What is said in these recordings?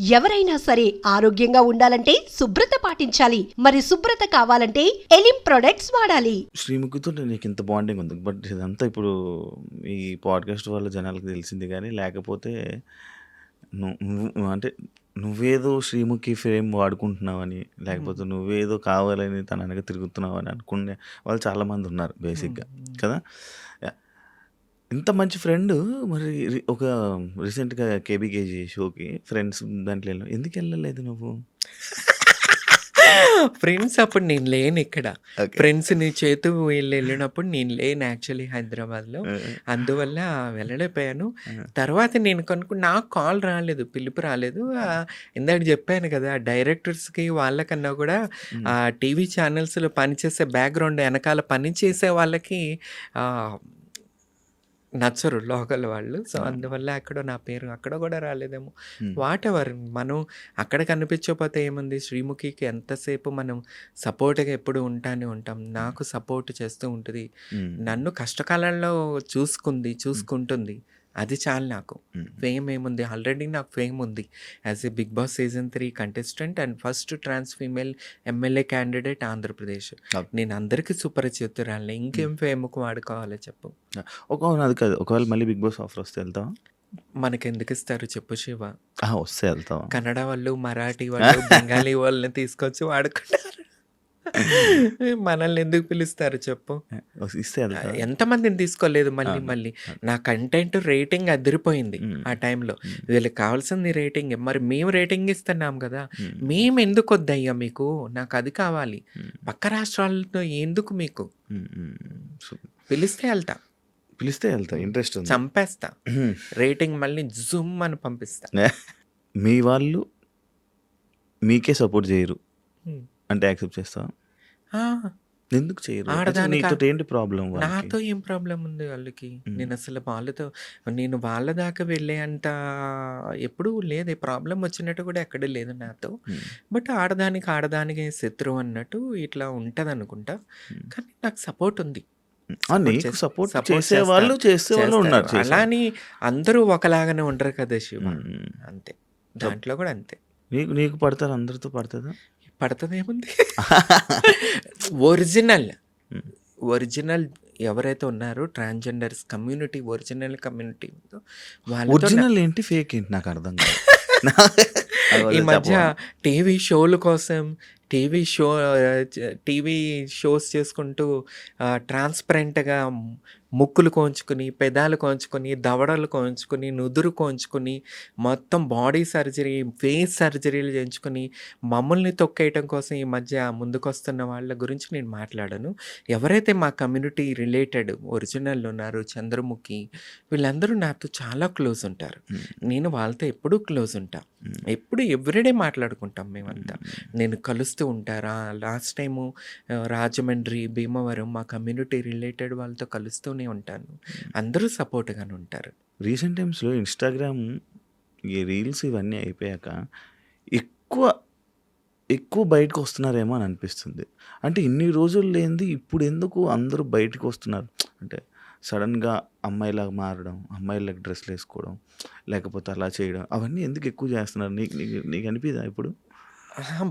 ఎవరైనా సరే ఆరోగ్యంగా ఉండాలంటే శుభ్రత పాటించాలి. మరి శుభ్రత కావాలంటే ఎలిం ప్రొడక్ట్స్ వాడాలి. శ్రీముఖితో నీకు ఇంత బాండింగ్ ఉంది. బట్ ఇదంతా ఇప్పుడు ఈ పాడ్కాస్ట్ వల్ల జనాలకు తెలిసింది కానీ, లేకపోతే నువ్వు అంటే నువ్వేదో శ్రీముఖి ఫ్రేమ్ వాడుకుంటున్నావని, లేకపోతే నువ్వేదో కావాలని తన వెనక తిరుగుతున్నావని అనుకునే వాళ్ళు చాలామంది ఉన్నారు బేసిక్గా కదా. ఇంత మంచి ఫ్రెండ్ మరి ఒక రీసెంట్గా కేబీకేజీ షోకి ఫ్రెండ్స్ దాంట్లో ఎందుకు వెళ్ళలేదు నువ్వు? ఫ్రెండ్స్ అప్పుడు నేను లేను ఇక్కడ. ఫ్రెండ్స్ నీ చేతు వెళ్ళినప్పుడు నేను లేను యాక్చువల్లీ హైదరాబాద్లో. అందువల్ల వెళ్ళలేకపోయాను. తర్వాత నేను కనుక్కుని నాకు కాల్ రాలేదు, పిలుపు రాలేదు. ఇందాక చెప్పాను కదా, డైరెక్టర్స్కి వాళ్ళకన్నా కూడా టీవీ ఛానల్స్లో పనిచేసే బ్యాక్గ్రౌండ్ వెనకాల పనిచేసే వాళ్ళకి నచ్చరు లోకల్ వాళ్ళు. సో అందువల్ల అక్కడ నా పేరు అక్కడ కూడా రాలేదేమో. వాట్ ఎవర్, మనం అక్కడ కనిపించకపోతే ఏముంది, శ్రీముఖికి ఎంతసేపు మనం సపోర్ట్గా ఎప్పుడు ఉంటానే ఉంటాం. నాకు సపోర్ట్ చేస్తూ ఉంటుంది, నన్ను కష్టకాలంలో చూసుకుంటుంది. అది చాలు నాకు. ఫేమ్ ఏముంది, ఆల్రెడీ నాకు ఫేమ్ ఉంది as a Big Boss season 3 contestant and first trans female MLA candidate Andhra Pradesh. నేను అందరికీ సుపరిచితురాలని, ఇంకేం ఫేమ్కు వాడుకోవాలో చెప్పు. అది కాదు, ఒకవేళ మళ్ళీ బిగ్ బాస్ ఆఫర్ వస్తే వెళ్తావా? మనకెందుకు ఇస్తారు చెప్పు శివ. వస్తే వెళ్తావా? కన్నడ వాళ్ళు, మరాఠీ వాళ్ళు, బెంగాలీ వాళ్ళని తీసుకొచ్చి వాడుకుంటారు. మనల్ని ఎందుకు పిలుస్తారు చెప్పు. ఎంతమందిని తీసుకోలేదు. మళ్ళీ నా కంటెంట్ రేటింగ్ అదిరిపోయింది ఆ టైంలో. వీళ్ళకి కావాల్సింది రేటింగ్, మరి మేము రేటింగ్ ఇస్తున్నాం కదా, మేము ఎందుకు వద్దయ్యా మీకు, నాకు అది కావాలి. పక్క రాష్ట్రాలతో ఎందుకు మీకు? పిలిస్తే వెళ్తా, ఇంట్రెస్ట్ చంపేస్తా, రేటింగ్ మళ్ళీ జూమ్ అని పంపిస్తా. మీ వాళ్ళు మీకే సపోర్ట్ చేయరు అంటే యాక్సెప్ట్ చేస్తా? ఎందుకు చేయరు? ఏంటి ప్రాబ్లం? నాతో ఏం ప్రాబ్లం ఉంది వాళ్ళకి? నేను అసలు నేను వాళ్ళ దాకా వెళ్ళే అంత ఎప్పుడూ లేదు. ప్రాబ్లం వచ్చినట్టు కూడా ఎక్కడ లేదు నాతో. బట్ ఆడదానికి శత్రువు అన్నట్టు ఇట్లా ఉంటది అనుకుంటా. కానీ నాకు సపోర్ట్ ఉంది. అలా అని అందరూ ఒకలాగానే ఉండరు కదా శివ. అంతే, దాంట్లో కూడా అంతే. నీకు పడతారు, అందరితో పడుతుందా? పడుతుందేముంది. ఒరిజినల్ ఎవరైతే ఉన్నారో transgenders community, original community original ఏంటి, ఫేక్ ఏంటి నాకు అర్థం కాదు. ఈ మధ్య టీవీ షోల కోసం టీవీ షోస్ చేసుకుంటూ ట్రాన్స్పరెంట్గా ముక్కులు కోంచుకుని, పెదాలు కోంచుకొని, దవడలు కోంచుకొని, నుదురు కోంచుకొని, మొత్తం బాడీ సర్జరీ, ఫేస్ సర్జరీలు చేయించుకొని మమ్మల్ని తొక్కేయటం కోసం ఈ మధ్య ముందుకొస్తున్న వాళ్ళ గురించి నేను మాట్లాడాను. ఎవరైతే మా కమ్యూనిటీ రిలేటెడ్ ఒరిజినల్ ఉన్నారో, చంద్రముఖి, వీళ్ళందరూ నాతో చాలా క్లోజ్ ఉంటారు. నేను వాళ్ళతో ఎప్పుడూ క్లోజ్ ఉంటా, ఎప్పుడు ఎవ్రీడే మాట్లాడుకుంటాం మేమంతా. నేను కలుస్తూ ఉంటారా. లాస్ట్ టైము రాజమండ్రి, భీమవరం మా కమ్యూనిటీ రిలేటెడ్ వాళ్ళతో కలుస్తూనే ఉంటాను. అందరూ సపోర్ట్గానే ఉంటారు. రీసెంట్ టైమ్స్లో ఇన్స్టాగ్రామ్ ఈ రీల్స్ ఇవన్నీ అయిపోయాక ఎక్కువ బయటకు వస్తున్నారేమో అని అనిపిస్తుంది. అంటే ఇన్ని రోజులు లేనిది ఇప్పుడు ఎందుకు అందరూ బయటకు వస్తున్నారు? అంటే సడన్గా అమ్మాయిలాగా మారడం, అమ్మాయిలకు డ్రెస్లు వేసుకోవడం, లేకపోతే అలా చేయడం, అవన్నీ ఎందుకు ఎక్కువ చేస్తున్నారు? నీకు అనిపిదా ఇప్పుడు?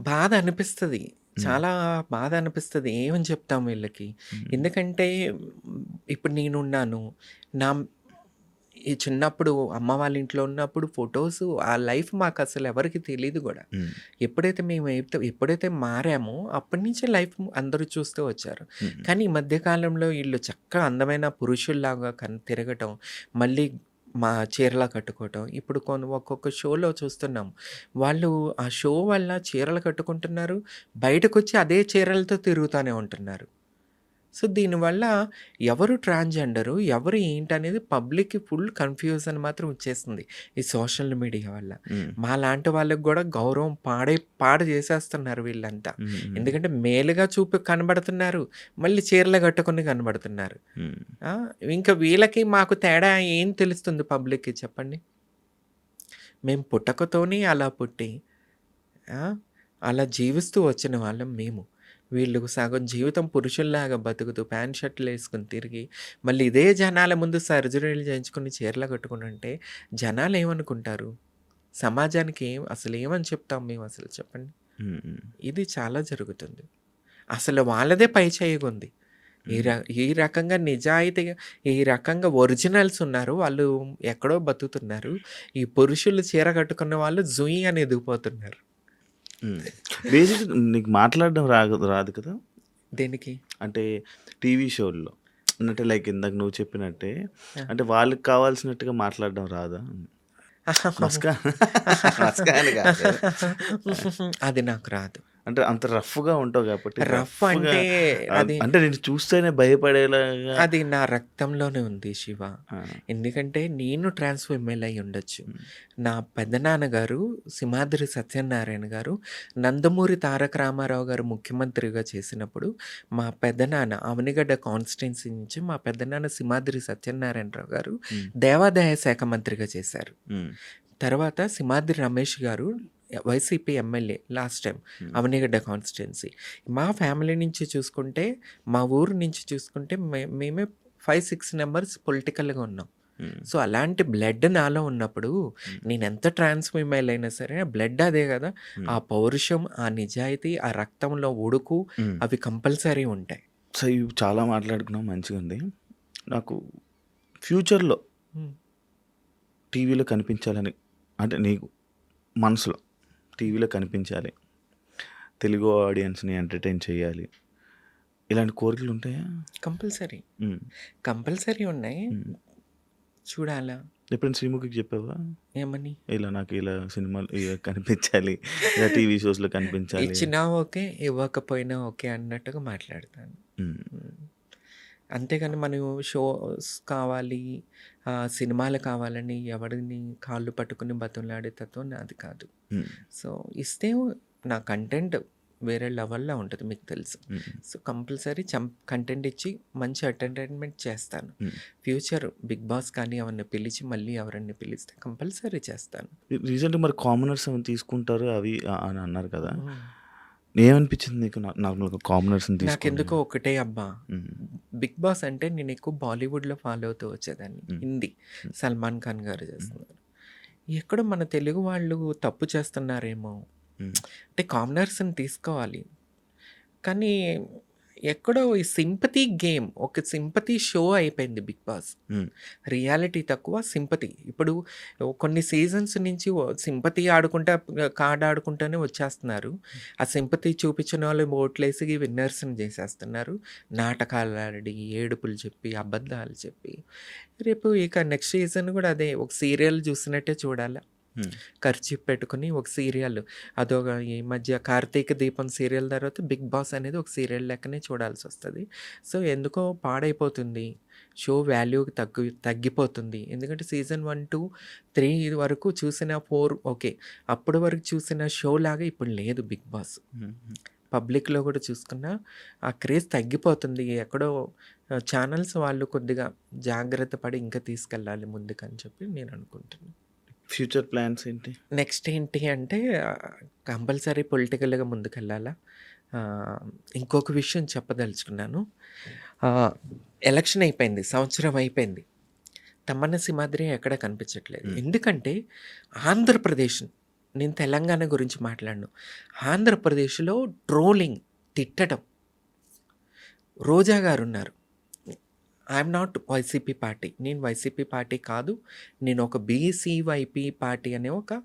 బాధ అనిపిస్తుంది, చాలా బాధ అనిపిస్తుంది. ఏమని చెప్తాం వీళ్ళకి? ఎందుకంటే ఇప్పుడు నేనున్నాను, నా ఈ చిన్నప్పుడు అమ్మ వాళ్ళ ఇంట్లో ఉన్నప్పుడు ఫొటోస్, ఆ లైఫ్ మాకు అసలు ఎవరికి తెలియదు కూడా. ఎప్పుడైతే మారామో అప్పటి నుంచే లైఫ్ అందరూ చూస్తూ వచ్చారు. కానీ ఈ మధ్యకాలంలో వీళ్ళు చక్కగా అందమైన పురుషుల్లాగా తిరగటం, మళ్ళీ మా చీరలా కట్టుకోవటం. ఇప్పుడు ఒక్కొక్క షోలో చూస్తున్నాం, వాళ్ళు ఆ షో వల్ల చీరలు కట్టుకుంటున్నారు, బయటకు వచ్చి అదే చీరలతో తిరుగుతూనే ఉంటున్నారు. సో దీనివల్ల ఎవరు ట్రాన్స్జెండరు, ఎవరు ఏంటనేది పబ్లిక్కి ఫుల్ కన్ఫ్యూజన్ మాత్రం వచ్చేస్తుంది ఈ సోషల్ మీడియా వల్ల. మా లాంటి వాళ్ళకి కూడా గౌరవం పాడు చేసేస్తున్నారు వీళ్ళంతా. ఎందుకంటే మేలుగా కనబడుతున్నారు, మళ్ళీ చీరలు కట్టుకుని కనబడుతున్నారు. ఇంకా వీళ్ళకి మాకు తేడా ఏం తెలుస్తుంది పబ్లిక్కి చెప్పండి? మేము పుట్టకతోనే అలా పుట్టి అలా జీవిస్తూ వచ్చిన వాళ్ళం మేము. వీళ్ళు సగం జీవితం పురుషుల్లాగా బతుకుతూ ప్యాంట్ షర్ట్లు వేసుకుని తిరిగి మళ్ళీ ఇదే జనాల ముందు సర్జరీలు చేయించుకుని చీరలు కట్టుకుని ఉంటే జనాలు ఏమనుకుంటారు? సమాజానికి అసలు ఏమని చెప్తాం మేము అసలు చెప్పండి? హ్మ్. హ్మ్. ఇది చాలా జరుగుతుంది. అసలు వాళ్ళదే పైచేయిగుంది. ఈ ర ఈ రకంగా నిజాయితీగా ఈ రకంగా ఒరిజినల్స్ ఉన్నారు. వాళ్ళు ఎక్కడో బతుకుతున్నారు. ఈ పురుషులు చీర కట్టుకున్న వాళ్ళు జుయ్ అని ఎదిగిపోతున్నారు. హ్మ్. బేసిక్‌గా నీకు మాట్లాడడం రాదు కదా? దేనికి? అంటే టీవీ షోల్లో. అంటే లైక్ ఇందాక నువ్వు చెప్పినట్టే ఆ! అంటే వాళ్ళకి కావాల్సినట్టుగా మాట్లాడడం రాదా? మస్కా మస్కా అని కాదు. అది నాకు రాదు. అంటే అంత రఫ్‌గా ఉంటావు కాబట్టి రఫ్ రఫ్‌గా అంటే అది అంటే నిన్ను చూస్తేనే భయపడేలాగా అది నా రక్తంలోనే ఉంది శివ. ఆ! ఎందుకంటే నేను ట్రాన్స్ ఫీమేల్ అయి ఉండొచ్చు. హ్మ్. నా పెదనాన్నగారు సింహాద్రి సత్యనారాయణ గారు నందమూరి తారక రామారావు గారు ముఖ్యమంత్రిగా చేసినప్పుడు మా పెదనాన్న అవనిగడ్డ కాన్స్టిట్యున్సీ నుంచి మా పెదనాన్న సింహాద్రి సత్యనారాయణరావు గారు హ్మ్. దేవాదాయ శాఖ మంత్రిగా చేశారు. హ్మ్. తర్వాత సింహాద్రి రమేష్ గారు వైసీపీ ఎమ్మెల్యే లాస్ట్ టైం హ్మ్. అవనిగడ్డ కాన్స్టిట్యున్సీ. మా ఫ్యామిలీ నుంచి చూసుకుంటే, మా ఊరు నుంచి చూసుకుంటే మేమే 5, 6 నంబర్స్ పొలిటికల్‌గా ఉన్నాం. హ్మ్. సో, అలాంటి బ్లడ్ నాలో ఉన్నప్పుడు హ్మ్. నేనెంత ట్రాన్స్ ఫీమేల్ అయినా సరే బ్లడ్ అదే గదా! హ్మ్. ఆ పౌరుషం, ఆ నిజాయితీ, ఆ రక్తంలో ఉడుకు హ్మ్. అవి కంపల్సరీ ఉంటాయి. సో, ఇవి చాలా మాట్లాడుకున్నాం మంచిగుంది. నాకు ఫ్యూచర్‌లో హ్మ్. టీవీలో కనిపించాలని అంటే నీకు మనసులో టీవీలో కనిపించాలి. తెలుగు ఆడియన్స్‌ని ఎంటర్‌టైన్ చేయాలి. ఇలాంటి కోరికలు ఉంటాయా? కంపల్సరీ. హ్మ్. కంపల్సరీ ఉన్నాయి. హ్మ్. చూడాలా? ఎప్పుడైనా శ్రీముఖికి చెప్పావా? ఏమని? నాకు ఇలా సినిమాలు కనిపించాలి. ఇలా టీవీ షోస్‌లో కనిపించాలి. ఇచ్చినా ఓకే, ఇవ్వకపోయినా ఓకే అన్నట్టుగా మాట్లాడతాను. హ్మ్. హ్మ్. అంతేగాని మనం షోస్ కావాలి, సినిమాలు కావాలని ఎవడిని కాళ్ళు పట్టుకుని బతిమలాడే తత్వం నాది కాదు. హ్మ్. సో, ఇస్తే నా కంటెంట్ వేరే లెవెల్‌లో ఉంటది మీకు తెలుసు. హ్మ్. సో, కంపల్సరీ కంటెంట్ ఇచ్చి మంచి ఎంటర్‌టైన్‌మెంట్ చేస్తాను. హ్మ్. ఫ్యూచర్ 'బిగ్ బాస్' కానీ ఎవరిని పిలిచి మళ్ళీ ఎవరన్నా పిలిస్తే కంపల్సరీ చేస్తాను. రీసెంట్‌గా మరి కామనర్స్ ఏమైనా తీసుకుంటారు అవి అని అన్నారు కదా! హ్మ్. ఏమనిపించింది నీకు నార్మల్‌గా కామనర్స్‌ని తీసుకొని? నాకెందుకో ఒకటే అబ్బా! హ్మ్. 'బిగ్ బాస్' అంటే నేను ఎక్కువ బాలీవుడ్‌లో ఫాలో అవుతూ వచ్చేదాన్ని. హ్మ్. హిందీ. హ్మ్. 'సల్మాన్ ఖాన్' గారు హ్మ్. చేస్తున్నారు. ఎక్కడో మన తెలుగు వాళ్ళు తప్పు చేస్తున్నారేమో! హ్మ్. అంటే కామనర్స్‌ని తీసుకోవాలి. కానీ ఎక్కడో ఈ సింపతి గేమ్, ఒక సింపతి షో అయిపోయింది 'బిగ్ బాస్.' హ్మ్. రియాలిటీ తక్కువ, సింపతి. ఇప్పుడు కొన్ని సీజన్స్ నుంచి సింపతి ఆడుకుంటా కార్డ్ ఆడుకుంటూనే వచ్చేస్తున్నారు. ఆ సింపతి చూపించినోళ్ళు ఓట్లేసి విన్నర్స్‌ని చేసేస్తున్నారు. నాటకాలాడి, ఏడుపులు చెప్పి, అబద్ధాలు చెప్పి. రేపు ఇక నెక్స్ట్ సీజన్ కూడా అదే ఒక సీరియల్ చూసినట్టే చూడాలా. హ్మ్. కర్చీఫ్ పెట్టుకొని ఒక సీరియల్ అదొక ఈ మధ్య 'కార్తీక దీపం' సీరియల్ తర్వాత 'బిగ్ బాస్' అనేది ఒక సీరియల్ లెక్కనే చూడాల్సొస్తది. సో, ఎందుకో పాడైపోతుంది. షో వాల్యూ తగ్గిపోతుంది. ఎందుకంటే సీజన్ 1, 2, 3 వరకు చూసిన 4 ఓకే. అప్పటి వరకు చూసిన షో లాగా ఇప్పుడు లేదు 'బిగ్ బాస్.' హ్మ్. హ్మ్. పబ్లిక్‌లో కూడా చూసుకున్నా ఆ క్రేజ్ తగ్గిపోతుంది. ఎక్కడో ఛానల్స్ వాళ్ళు కొద్దిగా జాగ్రత్త పడి ఇంకా తీసుకెళ్ళాలి ముందుకని చెప్పి నేను అనుకుంటున్నాను. ఫ్యూచర్ ప్లాన్స్ ఏంటి? నెక్స్ట్ ఏంటి అంటే కంపల్సరీ పొలిటికల్‌గా ముందుకెళ్ళాలా. ఆహ్, ఇంకొక విషయం చెప్పదలుచుకున్నాను. ఆహ్, ఎలక్షన్ అయిపోయింది. సంవత్సరం అయిపోయింది. తమ్మన్న సింహాద్రి ఎక్కడ కనిపించట్లేదు. హ్మ్. ఎందుకంటే ఆంధ్రప్రదేశ్, నేను తెలంగాణ గురించి మాట్లాడను. ఆంధ్రప్రదేశ్‌లో ట్రోలింగ్, తిట్టడం. రోజా గారున్నారు. I'm not YCP party. నేను వైసీపీ పార్టీ కాదు. నేను ఒక బీసీవైపీ పార్టీ అనే ఒక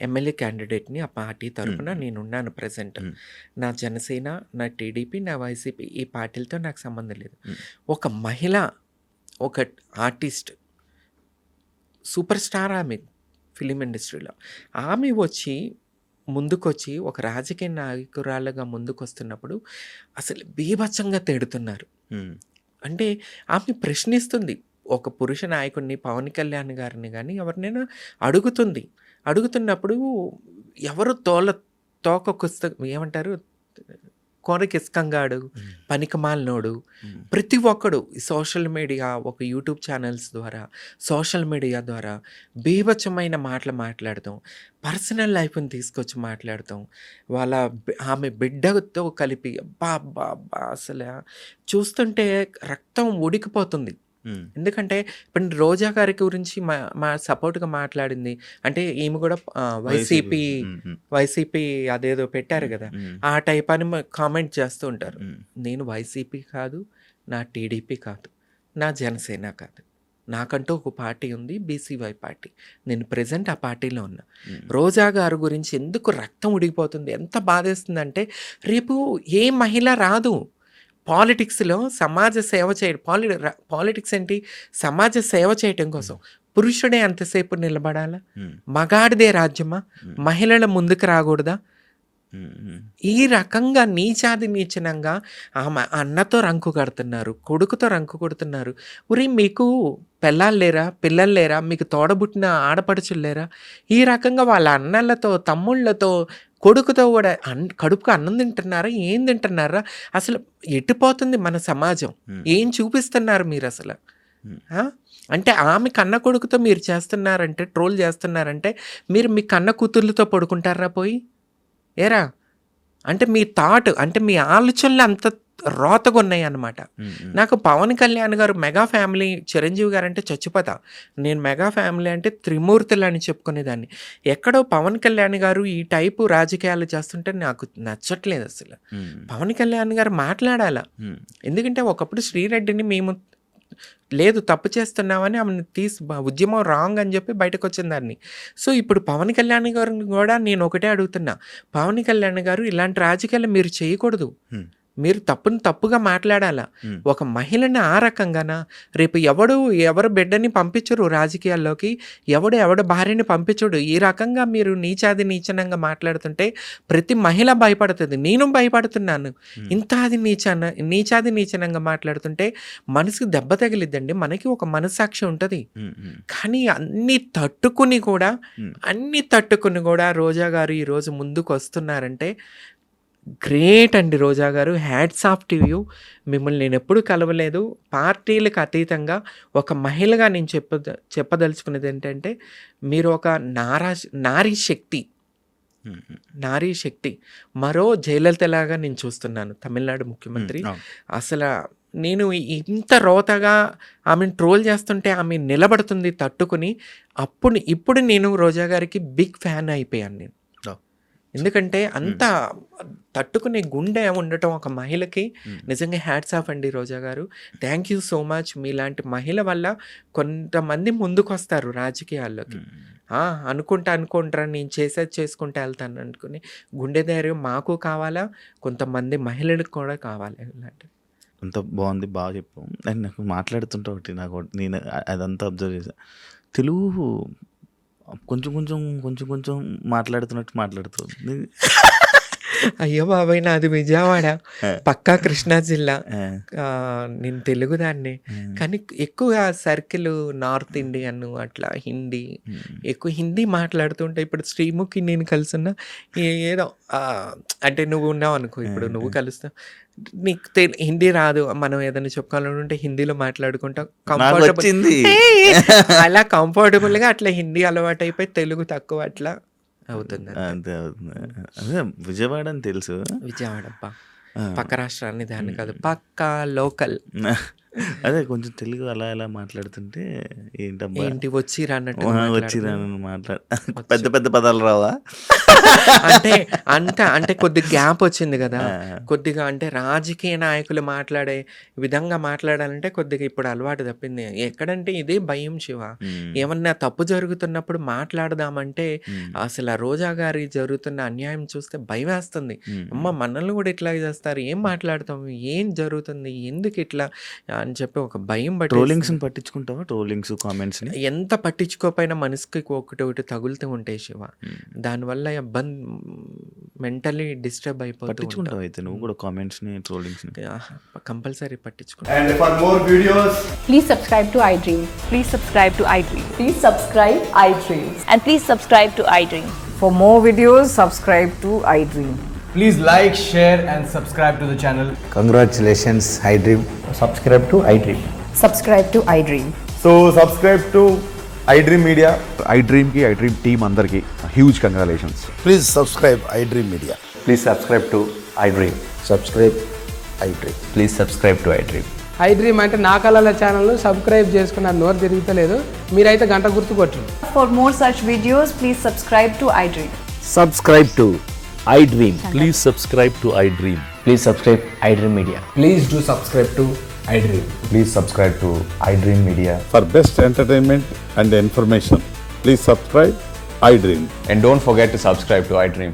ఎమ్మెల్యే క్యాండిడేట్‌ని. ఆ పార్టీ తరపున హ్మ్. నేనున్నాను ప్రెజెంట్. హ్మ్. నా జనసేన, నా టీడీపీ, నా వైసీపీ ఈ పార్టీలతో నాకు సంబంధం లేదు. హ్మ్. ఒక మహిళ, ఒక ఆర్టిస్ట్, సూపర్ స్టార్ ఆమె ఫిల్మ్ ఇండస్ట్రీలో. ఆమె ముందుకొచ్చి ఒక రాజకీయ నాయకురాలుగా ముందుకొస్తున్నప్పుడు అసలు బీభత్సంగా తిడుతున్నారు. హ్మ్. అంటే ఆమె ప్రశ్నిస్తుంది. ఒక పురుష నాయకుడిని 'పవన్ కళ్యాణ్' గారిని గాని ఎవరినైనా అడుగుతుంది. అడుగుతున్నప్పుడు ఎవరు ఏమంటారు? కోరకిస్కంగాడు, హ్మ్. పనికిమాలినోడు, హ్మ్. ప్రతి ఒక్కడు ఈ సోషల్ మీడియా, ఒక యూట్యూబ్ ఛానల్స్ ద్వారా, సోషల్ మీడియా ద్వారా బీభత్సమైన మాటలు మాట్లాడటం, పర్సనల్ లైఫ్‌ని తీసుకొచ్చి మాట్లాడటం, వాళ్ళ ఆమె బిడ్డతో కలిపి అబ్బా! అబ్బా! అబ్బా! చూస్తుంటే రక్తం ఉడికిపోతుంది. ఎందుకంటే ఇప్పుడు రోజా గారి గురించి మా సపోర్ట్గా మాట్లాడింది అంటే ఈమె కూడా వైసీపీ అదేదో పెట్టారు కదా, ఆ టైప్ అని కామెంట్ చేస్తూ ఉంటారు. నేను వైసీపీ కాదు, నా టీడీపీ కాదు, నా జనసేన కాదు, నాకంటూ ఒక పార్టీ ఉంది, బీసీవై పార్టీ. నేను ప్రెజెంట్ ఆ పార్టీలో ఉన్నా. రోజా గారి గురించి ఎందుకు రక్తం ఉడిగిపోతుంది, ఎంత బాధేస్తుందంటే రేపు ఏ మహిళ రాదు పాలిటిక్స్లో సమాజ సేవ చేయడం. పాలిటిక్స్ ఏంటి, సమాజ సేవ చేయటం కోసం. పురుషుడే అంతసేపు నిలబడాలా? మగాడిదే రాజ్యమా? మహిళల ముందుకు రాకూడదా? ఈ రకంగా నీచాది నీచనంగా ఆమె అన్నతో రంకు కడుతున్నారు, కొడుకుతో రంకు కొడుతున్నారు. ఉరి మీకు పిల్లలు లేరా, పిల్లలు లేరా, మీకు తోడబుట్టిన ఆడపడుచులు లేరా? ఈ రకంగా వాళ్ళ అన్నలతో తమ్ముళ్ళతో కొడుకుతో కూడా కడుపుకు అన్నం తింటున్నారా, ఏం తింటున్నారా? అసలు ఎట్టిపోతుంది మన సమాజం? ఏం చూపిస్తున్నారు మీరు అసలు? అంటే ఆమె కన్న కొడుకుతో మీరు చేస్తున్నారంటే, ట్రోల్ చేస్తున్నారంటే మీరు మీ కన్న కూతుర్లతో పడుకుంటారా పోయి? ఏరా అంటే మీ థాట్ అంటే మీ ఆలోచనలు అంత రోతగా ఉన్నాయి అన్నమాట. నాకు పవన్ కళ్యాణ్ గారు మెగా ఫ్యామిలీ, చిరంజీవి గారు అంటే చచ్చిపోతా. నేను మెగా ఫ్యామిలీ అంటే త్రిమూర్తులు అని చెప్పుకునేదాన్ని. ఎక్కడో పవన్ కళ్యాణ్ గారు ఈ టైపు రాజకీయాలు చేస్తుంటే నాకు నచ్చట్లేదు అసలు. పవన్ కళ్యాణ్ గారు మాట్లాడాల. ఎందుకంటే ఒకప్పుడు శ్రీరెడ్డిని మేము లేదు తప్పు చేస్తున్నామని ఆమెను ఉద్యమం రాంగ్ అని చెప్పి బయటకు వచ్చిన దాన్ని. సో ఇప్పుడు పవన్ కళ్యాణ్ గారిని కూడా నేను ఒకటే అడుగుతున్నా, పవన్ కళ్యాణ్ గారు ఇలాంటి రాజకీయాలు మీరు చేయకూడదు. మీరు తప్పుగా మాట్లాడాలా. ఒక మహిళని ఆ రకంగానా? రేపు ఎవరు బిడ్డని పంపించరు రాజకీయాల్లోకి, ఎవడు భార్యని పంపించడు. ఈ రకంగా మీరు నీచనంగా మాట్లాడుతుంటే ప్రతి మహిళ భయపడుతుంది. నేను భయపడుతున్నాను. నీచాది నీచనంగా మాట్లాడుతుంటే మనసుకు దెబ్బ తగిలిద్దండి. మనకి ఒక మనస్సాక్షి ఉంటుంది. కానీ అన్ని తట్టుకుని కూడా రోజా గారు ఈరోజు ముందుకు వస్తున్నారంటే గ్రేట్ అండి. రోజా గారు, హ్యాట్స్ ఆఫ్ టు యూ. మిమ్మల్ని నేను ఎప్పుడు కలవలేదు. పార్టీలకు అతీతంగా ఒక మహిళగా నేను చెప్పదలుచుకునేది ఏంటంటే మీరు ఒక నారీ శక్తి. మరో జయలలితలాగా నేను చూస్తున్నాను, తమిళనాడు ముఖ్యమంత్రి. అసలు నేను ఇంత రోతగా ఆమెను ట్రోల్ చేస్తుంటే ఆమె నిలబడుతుంది తట్టుకుని. ఇప్పుడు నేను రోజా గారికి బిగ్ ఫ్యాన్ అయిపోయాను నేను. ఎందుకంటే అంత తట్టుకునే గుండె ఉండటం ఒక మహిళకి నిజంగా హ్యాట్స్ ఆఫ్ అండి రోజా గారు. Thank you so much. మీలాంటి మహిళ వల్ల కొంతమంది ముందుకు వస్తారు రాజకీయాల్లోకి. అనుకుంటారా నేను చేసుకుంటా వెళ్తాను అనుకుని గుండె ధైర్యం మాకు కావాలా, కొంతమంది మహిళలకు కూడా కావాలి. ఇలాంటివి అంత బాగుంది, బాగా చెప్పాం. అండ్ నాకు మాట్లాడుతుంటే నేను అదంతా అబ్జర్వ్ చేశాను. తెలుగు కొంచెం మాట్లాడుతున్నట్టు మాట్లాడుతుంది. అయ్యో బాబాయ్, నాది విజయవాడ, పక్కా కృష్ణా జిల్లా. నేను తెలుగుదాన్ని, కానీ ఎక్కువ సర్కిల్ నార్త్ ఇండియన్, అట్లా హిందీ, ఎక్కువ హిందీ మాట్లాడుతుంటే. ఇప్పుడు శ్రీముఖి నేను కలుసున్నా ఏదో అంటే నువ్వు ఉన్నావు అనుకో, ఇప్పుడు నువ్వు కలుస్తావు, నీకు హిందీ రాదు, మనం ఏదైనా చెప్పుకోవాలనుకుంటే హిందీలో మాట్లాడుకుంటాం. అలా కంఫర్టబుల్గా అట్లా హిందీ అలవాటు అయిపోయి తెలుగు తక్కువ అట్లా అవుతుంది. అదే విజయవాడ అని తెలుసు. విజయవాడ పక్క రాష్ట్రాన్ని దాన్ని కాదు, పక్కా లోకల్. అదే కొంచెం తెలుగు అలా ఎలా మాట్లాడుతుంటే ఏంటి వచ్చిరా మాట్లాడు పెద్ద పదాలు రావా? అంటే కొద్దిగా గ్యాప్ వచ్చింది కదా, కొద్దిగా అంటే రాజకీయ నాయకులు మాట్లాడే విధంగా మాట్లాడాలంటే కొద్దిగా ఇప్పుడు అలవాటు తప్పింది. ఎక్కడంటే ఇదే భయం శివ. ఏమన్నా తప్పు జరుగుతున్నప్పుడు మాట్లాడదామంటే అసలు ఆ రోజా గారి జరుగుతున్న అన్యాయం చూస్తే భయం వేస్తుంది. అమ్మ మనల్ని కూడా ఇట్లా చేస్తారు, ఏం మాట్లాడతాం, ఏం జరుగుతుంది, ఎందుకు ఇట్లా అని చెప్పి ఒక భయం. ట్రోలింగ్స్ పట్టించుకుంటావా? ట్రోలింగ్స్ కామెంట్స్ ఎంత పట్టించుకోపోయినా మనసుకి ఒకటి తగులుతూ ఉంటాయి శివ. దానివల్ల మెంటలీ డిస్టర్బ్ పట్టించుకుంటావు అయితే నువ్వు కూడా కామెంట్స్ ని, ట్రోలింగ్స్ ని compulsory పట్టించుకుంటా. And for more videos, please subscribe to iDream. Please subscribe to iDream. Please subscribe iDream. And please subscribe to iDream. For more videos, subscribe to iDream. please like, share and subscribe to the channel. Congratulations, iDream. Subscribe to iDream. Subscribe to iDream. So subscribe to iDream Media. iDream ki iDream team andarki huge congratulations. Please subscribe iDream Media. Please subscribe to iDream. Subscribe iDream. Please subscribe to iDream. I dream అంటే నా కళల ఛానల్ను subscribe చేసుకున్న నోరు తిరుగుతలేదు. మీరైతే గంట గుర్తు కొట్టండి. For more such videos, please subscribe to iDream. Subscribe to iDream. Please subscribe to iDream. Please subscribe iDream Media. Please do subscribe to iDream. Please subscribe to iDream Media. For best entertainment and information, please subscribe iDream. And don't forget to subscribe to iDream.